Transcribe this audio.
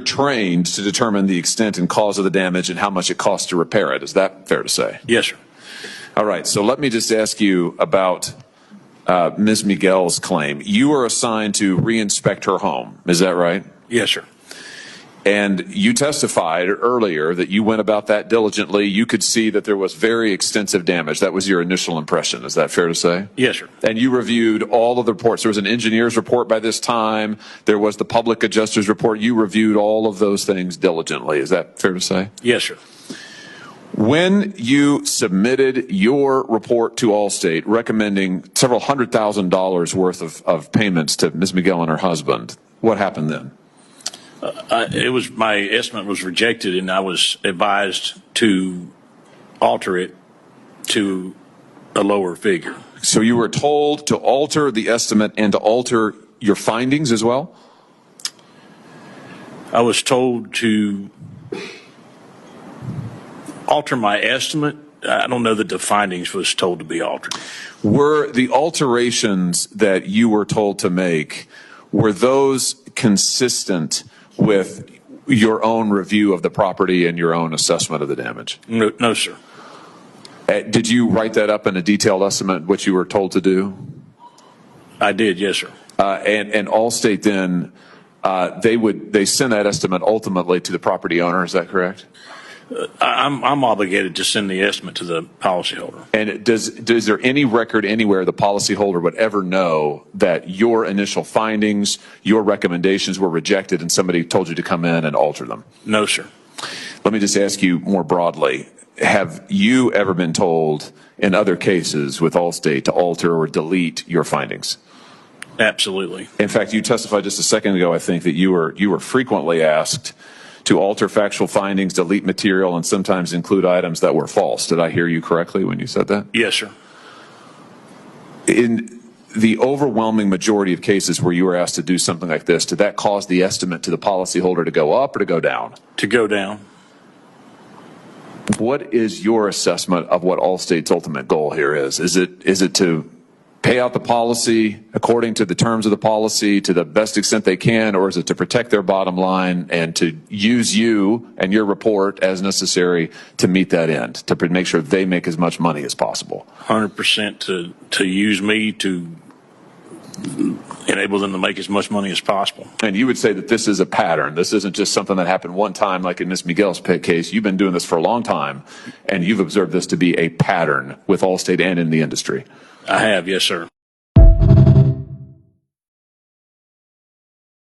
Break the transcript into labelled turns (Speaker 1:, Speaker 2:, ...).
Speaker 1: trained to determine the extent and cause of the damage and how much it costs to repair it. Is that fair to say?
Speaker 2: Yes, sir.
Speaker 1: All right. So let me just ask you about Ms. Miguel's claim. You were assigned to re-inspect her home. Is that right?
Speaker 2: Yes, sir.
Speaker 1: And you testified earlier that you went about that diligently. You could see that there was very extensive damage. That was your initial impression. Is that fair to say?
Speaker 2: Yes, sir.
Speaker 1: And you reviewed all of the reports. There was an engineer's report by this time. There was the public adjuster's report. You reviewed all of those things diligently. Is that fair to say?
Speaker 2: Yes, sir.
Speaker 1: When you submitted your report to Allstate recommending several $100,000 worth of payments to Ms. Miguel and her husband, what happened then?
Speaker 2: My estimate was rejected, and I was advised to alter it to a lower figure.
Speaker 1: So you were told to alter the estimate and to alter your findings as well?
Speaker 2: I was told to alter my estimate. I don't know that the findings was told to be altered.
Speaker 1: Were the alterations that you were told to make, were those consistent with your own review of the property and your own assessment of the damage?
Speaker 2: No, sir.
Speaker 1: Did you write that up in a detailed estimate, what you were told to do?
Speaker 2: I did, yes, sir.
Speaker 1: And Allstate then, they send that estimate ultimately to the property owner, is that correct?
Speaker 2: I'm obligated to send the estimate to the policyholder.
Speaker 1: And is there any record anywhere the policyholder would ever know that your initial findings, your recommendations were rejected and somebody told you to come in and alter them?
Speaker 2: No, sir.
Speaker 1: Let me just ask you more broadly. Have you ever been told in other cases with Allstate to alter or delete your findings?
Speaker 2: Absolutely.
Speaker 1: In fact, you testified just a second ago, I think, that you were frequently asked to alter factual findings, delete material, and sometimes include items that were false. Did I hear you correctly when you said that?
Speaker 2: Yes, sir.
Speaker 1: In the overwhelming majority of cases where you were asked to do something like this, did that cause the estimate to the policyholder to go up or to go down?
Speaker 2: To go down.
Speaker 1: What is your assessment of what Allstate's ultimate goal here is? Is it to pay out the policy according to the terms of the policy to the best extent they can, or is it to protect their bottom line and to use you and your report as necessary to meet that end, to make sure they make as much money as possible?
Speaker 2: 100% to use me to enable them to make as much money as possible.
Speaker 1: And you would say that this is a pattern. This isn't just something that happened one time like in Ms. Miguel's case. You've been doing this for a long time, and you've observed this to be a pattern with Allstate and in the industry.
Speaker 2: I have, yes, sir.